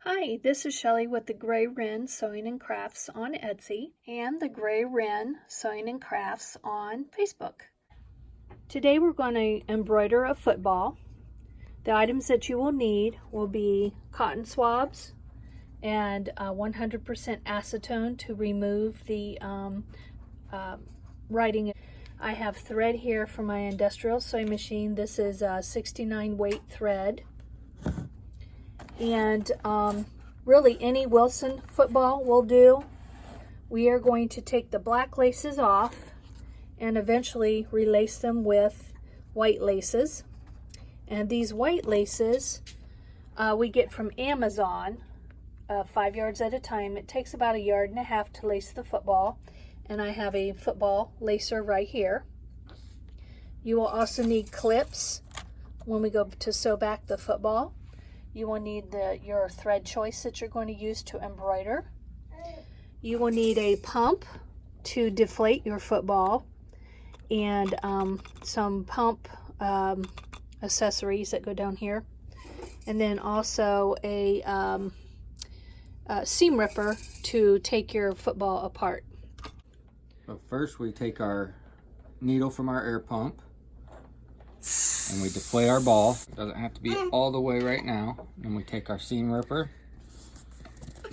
Hi, this is Shelley with the Gray Wren Sewing and Crafts on Etsy and the Gray Wren Sewing and Crafts on Facebook. Today we're going to embroider a football. The items that you will need will be cotton swabs and 100% acetone to remove the writing. I have thread here from my industrial sewing machine. This is a 69 weight thread. And really any Wilson football will do. We are going to take the black laces off and eventually relace them with white laces. And these white laces we get from Amazon, 5 yards at a time. It takes about 1.5 yards to lace the football, and I have a football lacer right here. You will also need clips when we go to sew back the football. You will need your thread choice that you're going to use to embroider. You will need a pump to deflate your football and some pump accessories that go down here. And then also a seam ripper to take your football apart. So first we take our needle from our air pump and we deflate our ball. It doesn't have to be all the way right now. And we take our seam ripper.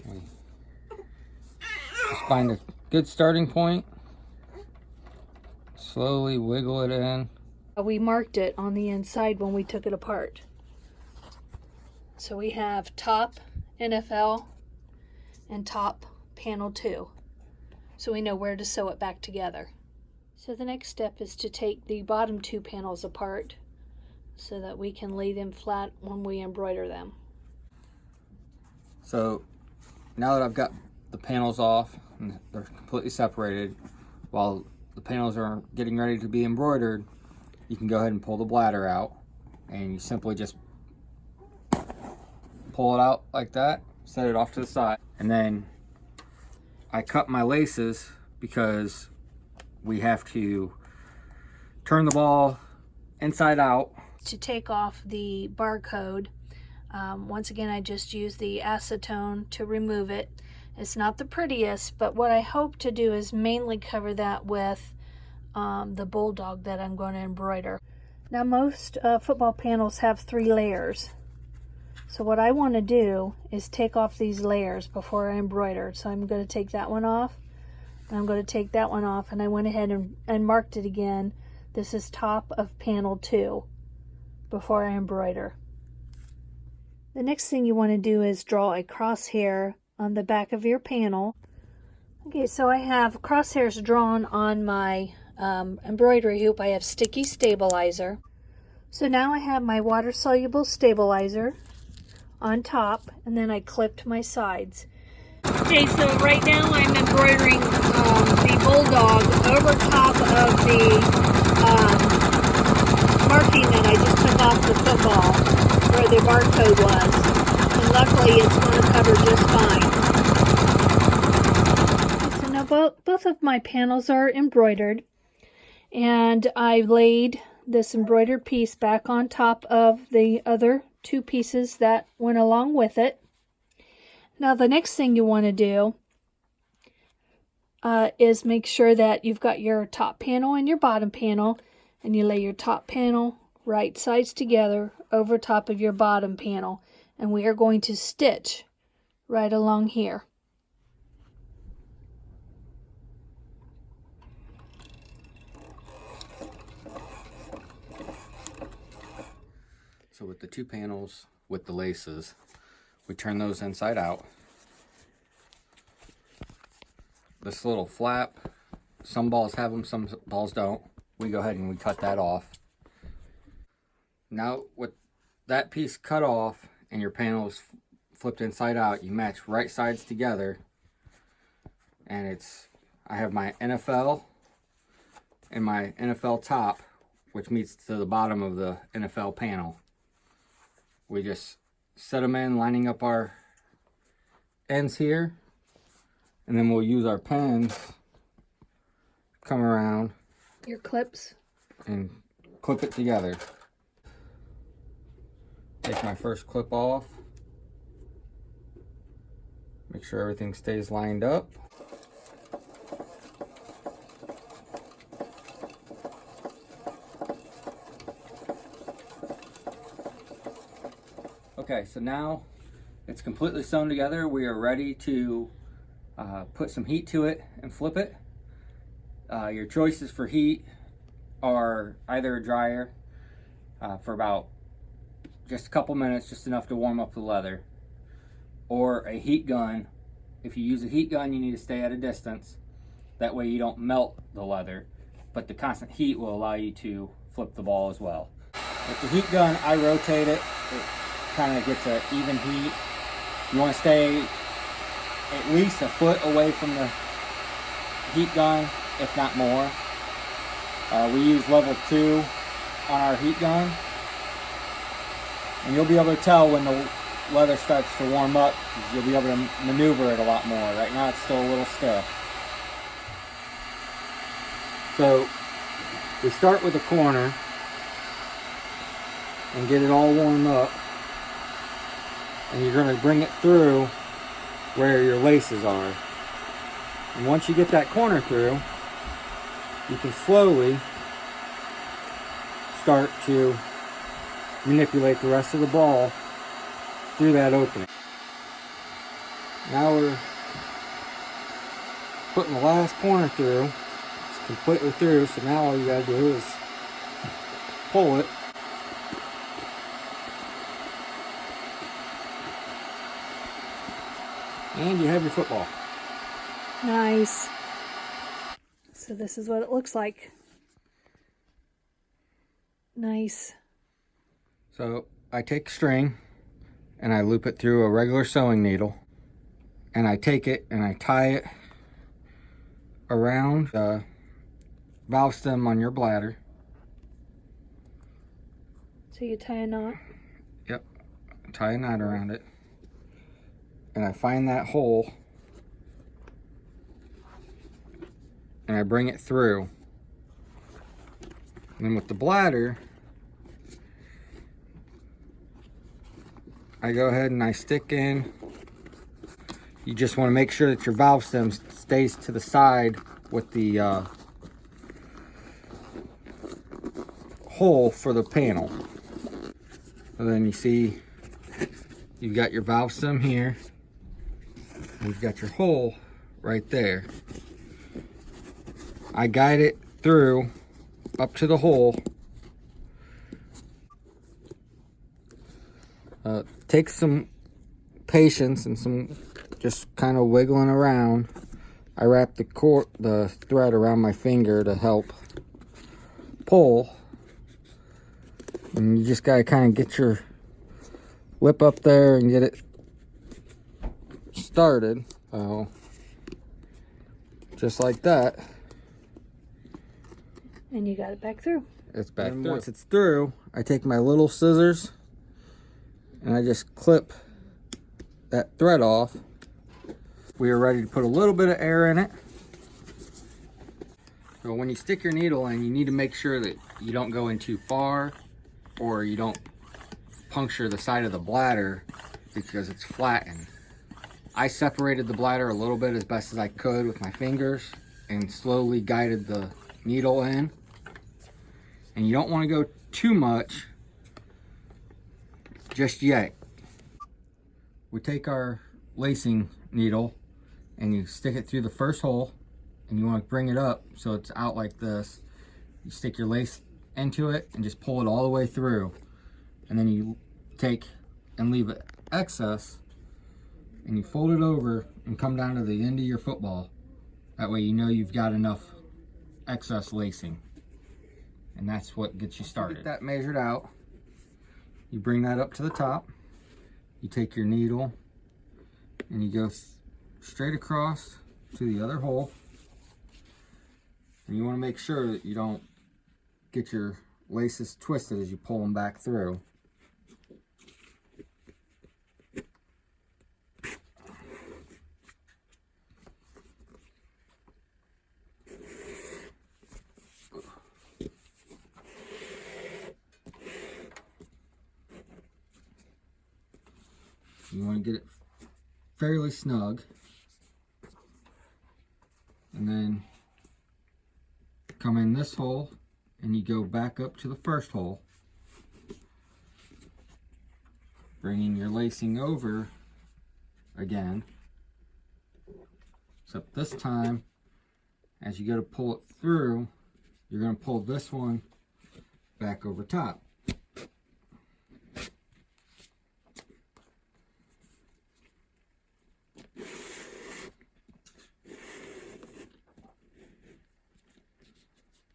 We just find a good starting point. Slowly wiggle it in. We marked it on the inside when we took it apart. So we have top NFL and top panel 2. So we know where to sew it back together. So the next step is to take the bottom 2 panels apart so that we can lay them flat when we embroider them. So now that I've got the panels off and they're completely separated, while the panels are getting ready to be embroidered, you can go ahead and pull the bladder out, and you simply just pull it out like that, set it off to the side, and then I cut my laces because we have to turn the ball inside out. To take off the barcode, once again I just use the acetone to remove it. It's not the prettiest, but what I hope to do is mainly cover that with the bulldog that I'm going to embroider. Now most football panels have 3 layers. So what I want to do is take off these layers before I embroider. So I'm going to take that one off. And I'm going to take that one off, and I went ahead and marked it again. This is top of panel 2 before I embroider. The next thing you want to do is draw a crosshair on the back of your panel. Okay, so I have crosshairs drawn on my embroidery hoop. I have sticky stabilizer. So now I have my water-soluble stabilizer on top, and then I clipped my sides. Okay, so right now I'm embroidering the bulldog over top of the marking that I just took off the football where the barcode was. And luckily it's going to cover just fine. So now both of my panels are embroidered, and I laid this embroidered piece back on top of the other 2 pieces that went along with it. Now the next thing you want to do is make sure that you've got your top panel and your bottom panel, and you lay your top panel right sides together over top of your bottom panel, and we are going to stitch right along here. So with the 2 panels with the laces, we turn those inside out. This little flap, some balls have them, some balls don't. We go ahead and we cut that off. Now with that piece cut off and your panels flipped inside out, you match right sides together. And I have my NFL and my NFL top, which meets to the bottom of the NFL panel. We just set them in, lining up our ends here, and then we'll use our pens, come around Your clips. and clip it together. Take my first clip off, Make sure everything stays lined up. Okay, so now it's completely sewn together. We are ready to put some heat to it and flip it. Your choices for heat are either a dryer for about just a couple minutes, just enough to warm up the leather, or a heat gun. If you use a heat gun, you need to stay at a distance. That way you don't melt the leather, but the constant heat will allow you to flip the ball as well. With the heat gun, I rotate it. It kind of gets an even heat. You want to stay at least a foot away from the heat gun, if not more. We use level 2 on our heat gun, and you'll be able to tell when the leather starts to warm up. You'll be able to maneuver it a lot more. Right now it's still a little stiff. So we start with a corner and get it all warmed up, and you're going to bring it through where your laces are. And once you get that corner through, you can slowly start to manipulate the rest of the ball through that opening. Now we're putting the last corner through. It's completely through, so now all you gotta do is pull it. And you have your football. Nice. So this is what it looks like. Nice. So I take string and I loop it through a regular sewing needle, and I take it and I tie it around the valve stem on your bladder. So you tie a knot? Yep, tie a knot around it, and I find that hole and I bring it through. And then with the bladder, I go ahead and I stick in. You just want to make sure that your valve stem stays to the side with the hole for the panel. And then you see you've got your valve stem here, and you've got your hole right there. I guide it through up to the hole. Takes some patience and some just kind of wiggling around. I wrap the thread around my finger to help pull. And you just gotta kind of get your lip up there and get it started. So just like that. And you got it back through. It's back through. Once it's through, I take my little scissors and I just clip that thread off. We are ready to put a little bit of air in it. So when you stick your needle in, you need to make sure that you don't go in too far, or you don't puncture the side of the bladder because it's flattened. I separated the bladder a little bit as best as I could with my fingers and slowly guided the needle in. And you don't want to go too much just yet. We take our lacing needle and you stick it through the first hole, and you want to bring it up so it's out like this. You stick your lace into it and just pull it all the way through, and then you take and leave it excess and you fold it over and come down to the end of your football. That way you know you've got enough excess lacing, and that's what gets you started. Get that measured out. You bring that up to the top. You take your needle and you go straight across to the other hole, and you want to make sure that you don't get your laces twisted as you pull them back through. You want to get it fairly snug. And then come in this hole and you go back up to the first hole, bringing your lacing over again, except this time as you go to pull it through, you're going to pull this one back over top.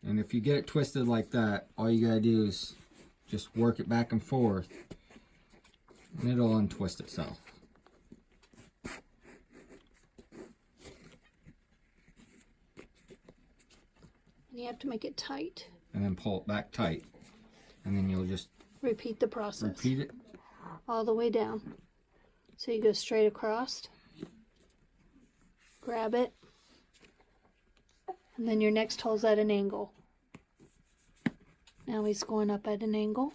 And if you get it twisted like that, all you gotta do is just work it back and forth and it'll untwist itself. And you have to make it tight. And then pull it back tight. And then you'll just repeat the process. Repeat it all the way down. So you go straight across, grab it, and then your next hole's at an angle. Now he's going up at an angle.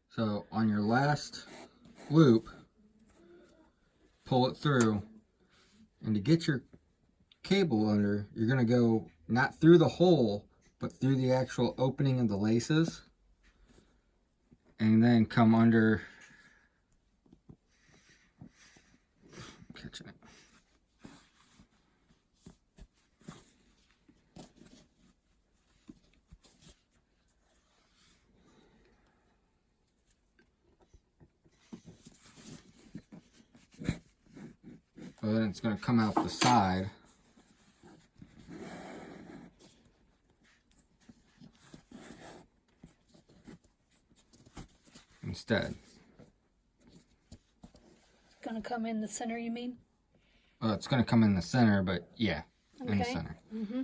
So on your last loop, pull it through, and to get your cable under, you're going to go not through the hole, but through the actual opening of the laces, and then come under, I'm catching it. So then it's going to come out the side. Instead. It's going to come in the center, you mean? It's going to come in the center, but yeah, okay. in the center. Mm-hmm.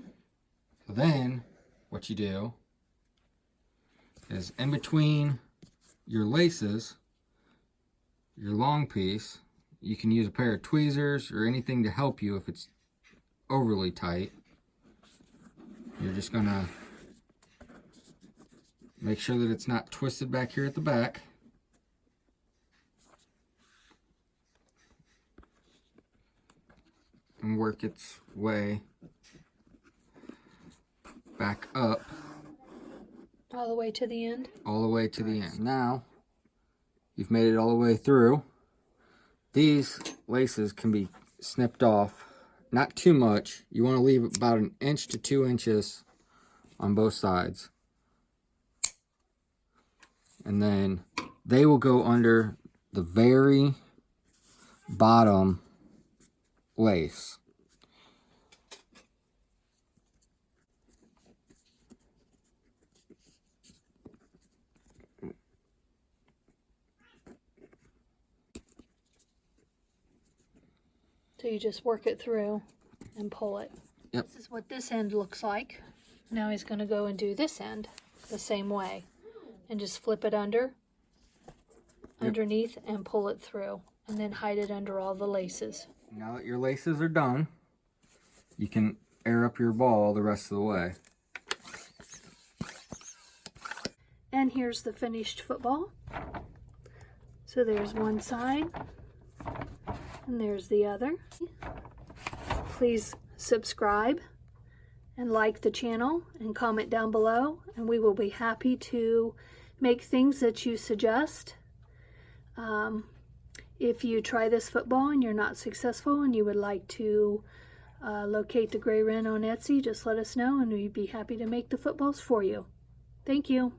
So then what you do is in between your laces, your long piece, you can use a pair of tweezers or anything to help you if it's overly tight. You're just going to make sure that it's not twisted back here at the back. And work its way back up. All the way to the end? All the way to the end. Now, you've made it all the way through. These laces can be snipped off, not too much. You want to leave about 1 inch to 2 inches on both sides. And then they will go under the very bottom lace. So you just work it through and pull it. Yep. This is what this end looks like. Now he's going to go and do this end the same way. And just flip it underneath and pull it through. And then hide it under all the laces. Now that your laces are done, you can air up your ball the rest of the way. And here's the finished football. So there's one side. And there's the other. Please subscribe and like the channel and comment down below, and we will be happy to make things that you suggest. If you try this football and you're not successful and you would like to locate the gray Wren on Etsy, just let us know and we'd be happy to make the footballs for you. Thank you.